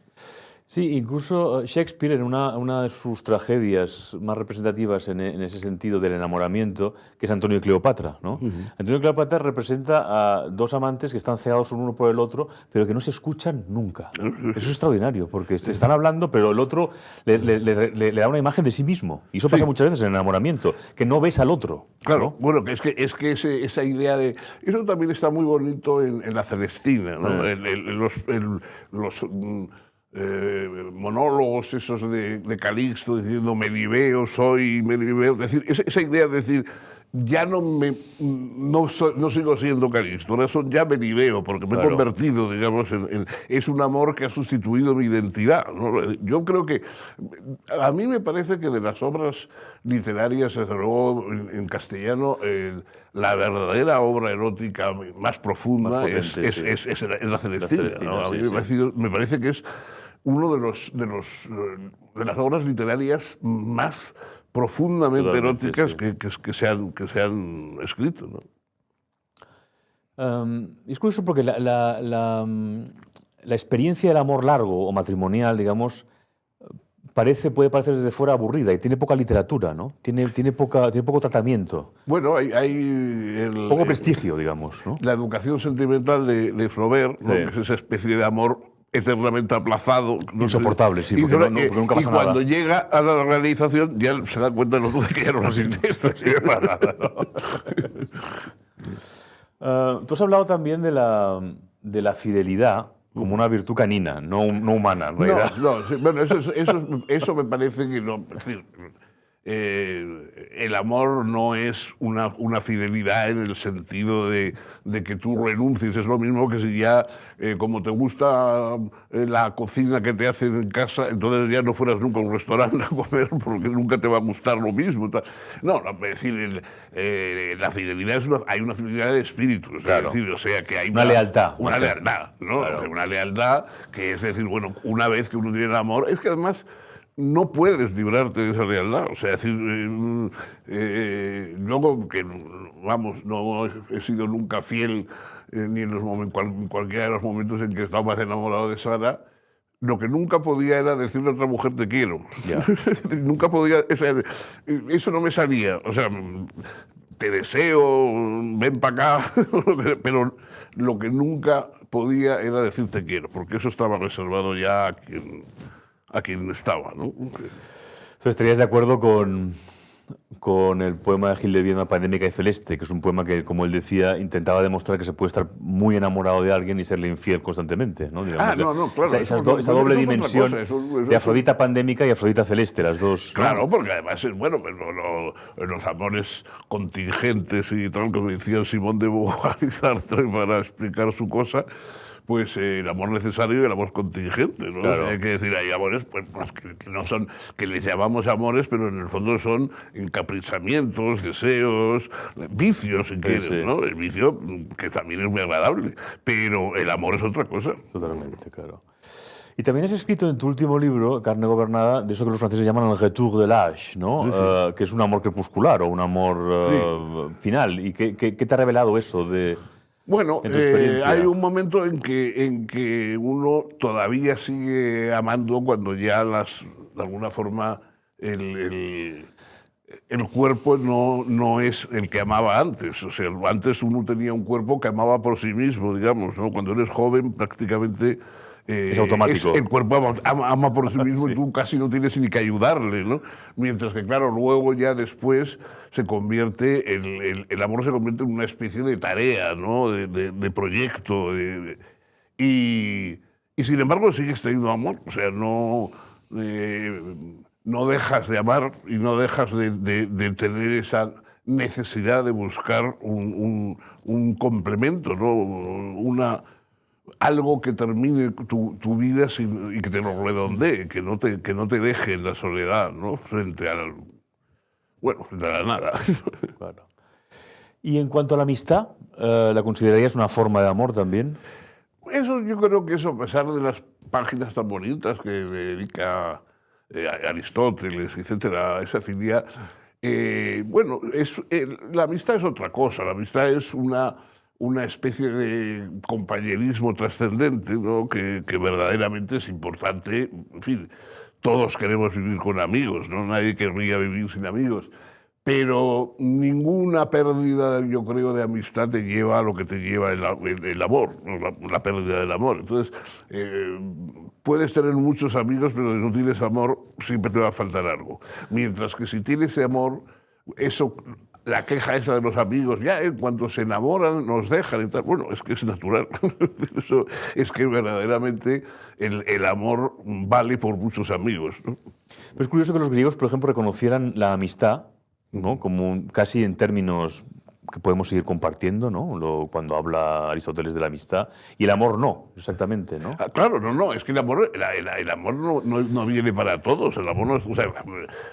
Sí, incluso Shakespeare, en una de sus tragedias más representativas en ese sentido del enamoramiento, que es Antonio y Cleopatra, ¿no? Antonio y Cleopatra representa a dos amantes que están cegados uno por el otro, pero que no se escuchan nunca. Eso es extraordinario, porque se están hablando, pero el otro le da una imagen de sí mismo. Y eso pasa muchas veces en el enamoramiento, que no ves al otro. Claro, ¿no? bueno, que esa idea de... Eso también está muy bonito en la Celestina, ¿no? Los monólogos esos de Calixto diciendo Melibeo soy, Melibeo, es decir, esa idea de decir ya no sigo siendo Calixto, ahora son ya Melibeo, porque me he convertido, digamos, es un amor que ha sustituido mi identidad, ¿no? Yo creo que, a mí me parece que de las obras literarias, desde luego en castellano, la verdadera obra erótica más profunda es la Celestina, ¿no? A mí me parece que es uno de las obras literarias más profundamente eróticas que se han escrito, ¿no? Es curioso porque la experiencia del amor largo o matrimonial, digamos, puede parecer desde fuera aburrida y tiene poca literatura, ¿no? Tiene poco tratamiento. Bueno, Poco prestigio, digamos, ¿no? La educación sentimental de Flaubert, ¿no? Sí. Que es esa especie de amor eternamente aplazado. Insoportable, sí, porque nunca pasa nada. Y cuando llega a la realización ya se da cuenta de que ya no nos interesa. Para nada, ¿no? Tú has hablado también de la fidelidad como una virtud canina, no humana, en realidad. No, sí, bueno, eso me parece que no. Es decir, el amor no es una fidelidad en el sentido de que tú renuncies. Es lo mismo que si ya, como te gusta la cocina que te hacen en casa, entonces ya no fueras nunca a un restaurante a comer porque nunca te va a gustar lo mismo. No, es decir, la fidelidad hay una fidelidad de espíritu. Claro. Es decir, o sea, que hay una lealtad. Una lealtad, ¿no? Claro. Una lealtad que es decir, bueno, una vez que uno tiene amor, es que además no puedes librarte de esa lealtad. O sea, es decir, luego que, vamos, no he sido nunca fiel ni en cualquiera de los momentos en que estaba más enamorado de Sara, lo que nunca podía era decirle a otra mujer te quiero. Yeah. Nunca podía, o sea, eso no me salía. O sea, te deseo, ven para acá, pero lo que nunca podía era decir te quiero, porque eso estaba reservado ya a quien estaba, ¿no? Entonces, ¿estarías de acuerdo con el poema de Gil de Viedma, Pandémica y Celeste, que es un poema que, como él decía, intentaba demostrar que se puede estar muy enamorado de alguien y serle infiel constantemente, ¿no? Digamos, claro. Esa doble dimensión de Afrodita pandémica y Afrodita celeste, las dos. Claro, ¿no? porque además, bueno, los amores contingentes y tal, como decía Simón de Beauvoir y Sartre para explicar su cosa, pues el amor necesario y el amor contingente, ¿no? Claro. Hay que decir, hay amores pues, que no son, que les llamamos amores, pero en el fondo son encaprichamientos, deseos, vicios, si quieres, sí. ¿no? El vicio, que también es muy agradable, pero el amor es otra cosa. Totalmente, claro. Y también has escrito en tu último libro, Carne Gobernada, de eso que los franceses llaman el retour de l'âge, ¿no? Sí. Que es un amor crepuscular o un amor final. ¿Y qué te ha revelado eso de...? Bueno, hay un momento en que uno todavía sigue amando cuando ya de alguna forma el cuerpo no es el que amaba antes. O sea, antes uno tenía un cuerpo que amaba por sí mismo, digamos, ¿no? Cuando eres joven prácticamente... es automático. El cuerpo ama por sí mismo Sí. y tú casi no tienes ni que ayudarle, ¿no? Mientras que, claro, luego ya después se convierte, el amor se convierte en una especie de tarea, ¿no? De proyecto. Y sin embargo sigues teniendo amor. O sea, no dejas de amar y no dejas de tener esa necesidad de buscar un complemento, ¿no? Algo que termine tu vida y que te lo redondee, que no te deje en la soledad, ¿no? Frente a la nada. Claro. Y en cuanto a la amistad, ¿la considerarías una forma de amor también? Eso, yo creo que eso, a pesar de las páginas tan bonitas que dedica Aristóteles, etcétera, esa filia, bueno, la amistad es otra cosa. La amistad es una especie de compañerismo trascendente, ¿no? que verdaderamente es importante. En fin, todos queremos vivir con amigos, ¿no? Nadie querría vivir sin amigos. Pero ninguna pérdida, yo creo, de amistad te lleva a lo que te lleva el amor, ¿no? La pérdida del amor. Entonces, puedes tener muchos amigos, pero si no tienes amor, siempre te va a faltar algo. Mientras que si tienes ese amor, eso... La queja esa de los amigos, ya en cuanto se enamoran nos dejan y tal. Bueno, es que es natural. Eso es que verdaderamente el amor vale por muchos amigos, ¿no? Pero es curioso que los griegos, por ejemplo, reconocieran la amistad, ¿no? Como casi en términos que podemos seguir compartiendo, ¿no? Cuando habla Aristóteles de la amistad, y el amor no, exactamente, ¿no? Claro, no, es que el amor no viene para todos. El amor no es, o sea,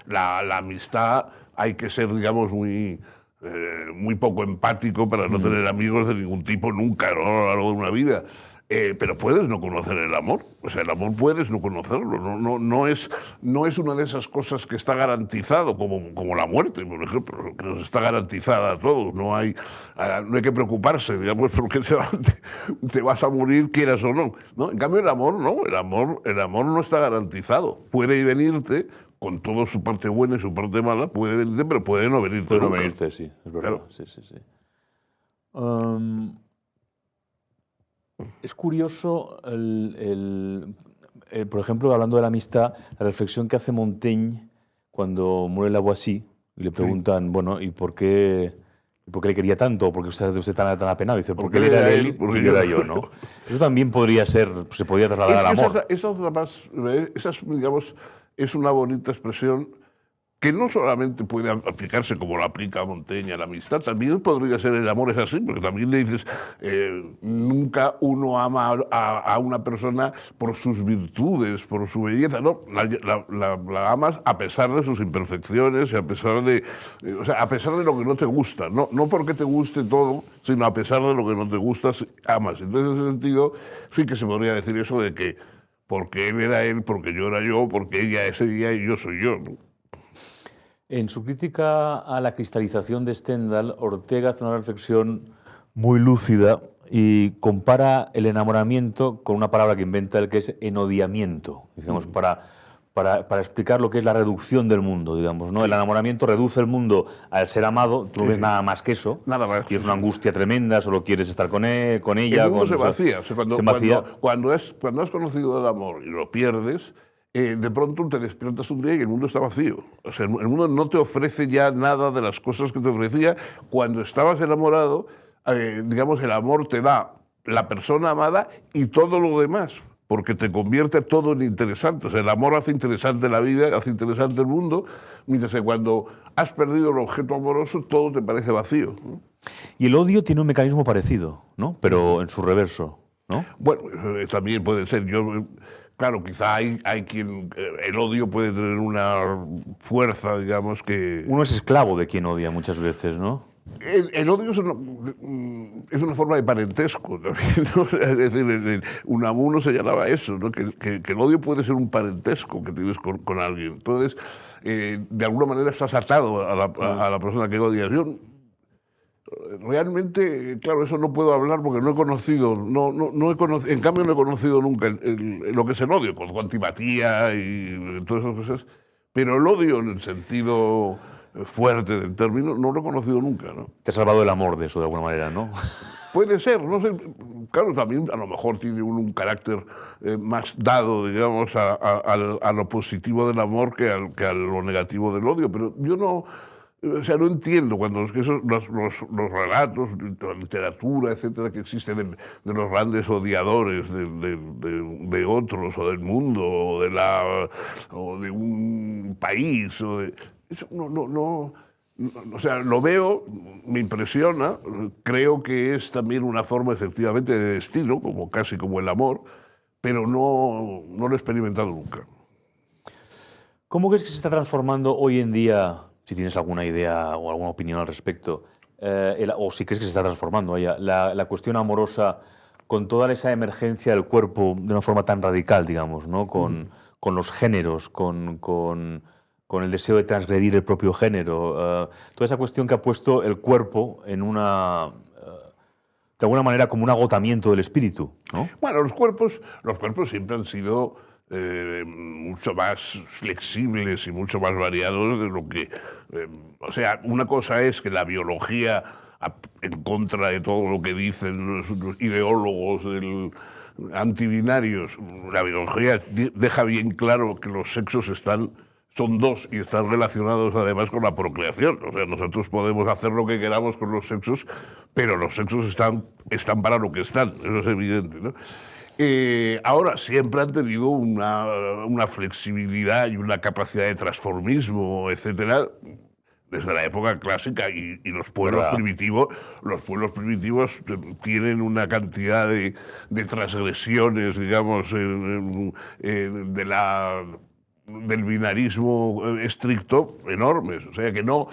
la amistad hay que ser, digamos, muy poco empático para no tener amigos de ningún tipo nunca, ¿no? A lo largo de una vida. Pero puedes no conocer el amor. O sea, el amor puedes no conocerlo. No es una de esas cosas que está garantizado, como la muerte, por ejemplo, que nos está garantizada a todos. No hay que preocuparse, digamos, porque te vas a morir, quieras o no. ¿No? En cambio, el amor no. El amor no está garantizado. Puede venirte con toda su parte buena y su parte mala, puede venirte, pero puede no venirte. Puede no nunca. venirte, sí, es verdad. Claro. Sí. Es curioso, por ejemplo, hablando de la amistad, la reflexión que hace Montaigne cuando muere Lavoisier y le preguntan, bueno, ¿y por qué le quería tanto? ¿Por qué usted debe ser tan apenado? Dice, porque él era él y yo era yo, ¿no? Eso también se podría trasladar al amor. Esa digamos, es una bonita expresión que no solamente puede aplicarse como lo aplica Montaigne a la amistad, también podría ser el amor es así, porque también le dices, nunca uno ama a una persona por sus virtudes, por su belleza, no, la amas a pesar de sus imperfecciones, y a pesar de lo que no te gusta, no porque te guste todo, sino a pesar de lo que no te gusta, amas. Entonces, en ese sentido, sí que se podría decir eso de que porque él era él, porque yo era yo, porque ella es ella y yo soy yo, ¿no? En su crítica a la cristalización de Stendhal, Ortega hace una reflexión muy lúcida y compara el enamoramiento con una palabra que inventa él, que es enodiamiento, digamos, para explicar lo que es la reducción del mundo, digamos, ¿no? El enamoramiento reduce el mundo al ser amado, tú no ves nada más que eso, nada más. Y es una angustia tremenda, solo quieres estar con ella. El mundo se vacía. Se vacía. Cuando has conocido el amor y lo pierdes, de pronto te despiertas un día y el mundo está vacío. O sea, el mundo no te ofrece ya nada de las cosas que te ofrecía. Cuando estabas enamorado, digamos, el amor te da la persona amada y todo lo demás, porque te convierte todo en interesante. O sea, el amor hace interesante la vida, hace interesante el mundo, mientras que cuando has perdido el objeto amoroso, todo te parece vacío, ¿no? Y el odio tiene un mecanismo parecido, ¿no? Pero en su reverso, ¿no? Bueno, también puede ser. Claro, quizá hay quien... el odio puede tener una fuerza, digamos, que... Uno es esclavo de quien odia muchas veces, ¿no? El odio es una forma de parentesco también, ¿no? Es decir, Unamuno señalaba eso, ¿no? Que el odio puede ser un parentesco que tienes con alguien. Entonces, de alguna manera estás atado a la persona que odias. Yo realmente, claro, eso no puedo hablar porque no he conocido, en cambio no he conocido nunca lo que es el odio, con antipatía y todas esas cosas, pero el odio en el sentido fuerte del término no lo he conocido nunca, ¿no? Te ha salvado el amor de eso, de alguna manera, ¿no? Puede ser, no sé, claro, también a lo mejor tiene un carácter más dado, digamos, a lo positivo del amor que a lo negativo del odio, pero yo no... O sea, no entiendo cuando los relatos de la literatura, etcétera, que existen de los grandes odiadores de otros, o del mundo, o de un país. Eso o sea, lo veo, me impresiona, creo que es también una forma efectivamente de destino, casi como el amor, pero no lo he experimentado nunca. ¿Cómo crees que se está transformando hoy en día, si tienes alguna idea o alguna opinión al respecto, o si crees que se está transformando la cuestión amorosa con toda esa emergencia del cuerpo de una forma tan radical, digamos, ¿no? Con los géneros, con el deseo de transgredir el propio género, toda esa cuestión que ha puesto el cuerpo en de alguna manera como un agotamiento del espíritu, ¿no? Bueno, los cuerpos siempre han sido mucho más flexibles y mucho más variados de lo que... o sea, una cosa es que la biología, en contra de todo lo que dicen los ideólogos antibinarios, la biología deja bien claro que los sexos son dos y están relacionados además con la procreación. O sea, nosotros podemos hacer lo que queramos con los sexos, pero los sexos están para lo que están, eso es evidente, ¿no? Ahora, siempre han tenido una flexibilidad y una capacidad de transformismo, etcétera, desde la época clásica, y los pueblos primitivos tienen una cantidad de transgresiones, digamos, del binarismo estricto enormes. O sea que no...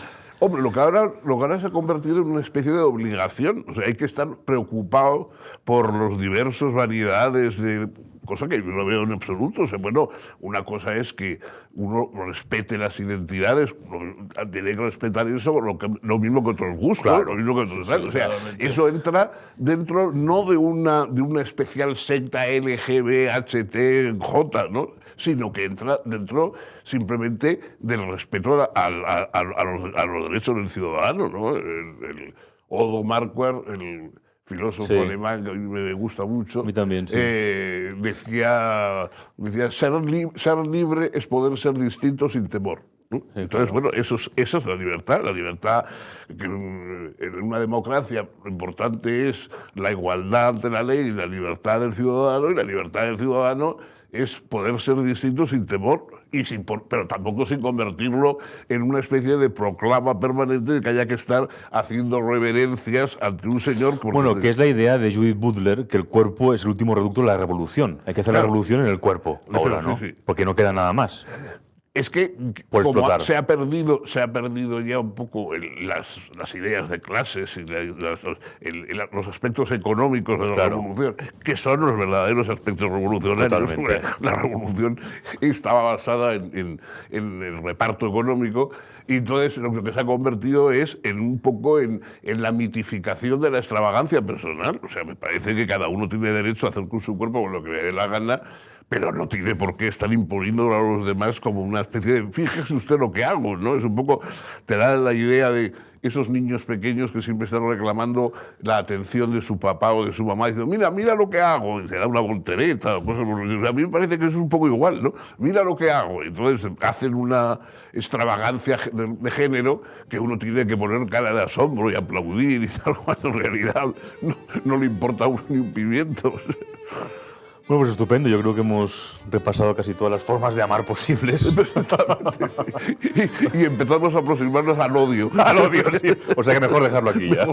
Hombre, lo que ahora se ha convertido en una especie de obligación. O sea, hay que estar preocupado por los diversos variedades de... Cosa que yo no veo en absoluto. O sea, bueno, una cosa es que uno respete las identidades, tiene que respetar eso lo mismo que otros gustos, Claro. lo mismo que otros tal. O sea, claramente. eso entra dentro no de una especial secta LGBHTJ, ¿no? Sino que entra dentro simplemente del respeto a los derechos del ciudadano, ¿no? Odo Marquardt, el filósofo Sí. alemán que a mí me gusta mucho, A mí también, sí. decía ser libre es poder ser distinto sin temor, ¿no? Sí, Entonces, claro. bueno, eso es la libertad que en una democracia lo importante es la igualdad ante la ley y la libertad del ciudadano, y la libertad del ciudadano es poder ser distinto sin temor, pero tampoco sin convertirlo en una especie de proclama permanente de que haya que estar haciendo reverencias ante un señor... Bueno, que es la idea de Judith Butler, que el cuerpo es el último reducto de la revolución. Hay que hacer la Claro. revolución en el cuerpo, ahora, Sí, ¿no? sí. Porque no queda nada más. Es que Por como explotar. se ha perdido ya un poco las ideas de clases y los aspectos económicos de la Claro. revolución, que son los verdaderos aspectos revolucionarios. Totalmente. La revolución estaba basada en el reparto económico, y entonces lo que se ha convertido es un poco en la mitificación de la extravagancia personal. O sea, me parece que cada uno tiene derecho a hacer con su cuerpo lo que le dé la gana, pero no tiene por qué estar imponiendo a los demás como una especie de fíjese usted lo que hago, ¿no? Es un poco, te da la idea de esos niños pequeños que siempre están reclamando la atención de su papá o de su mamá, diciendo, mira lo que hago, y se da una voltereta o cosas por el estilo. O sea, a mí me parece que es un poco igual, ¿no? Mira lo que hago. Entonces hacen una extravagancia de género que uno tiene que poner cara de asombro y aplaudir y tal, cuando en realidad no le importa a uno ni un pimiento. Bueno, pues estupendo. Yo creo que hemos repasado casi todas las formas de amar posibles. Y empezamos a aproximarnos al odio. Al odio, sí. O sea que mejor dejarlo aquí ya.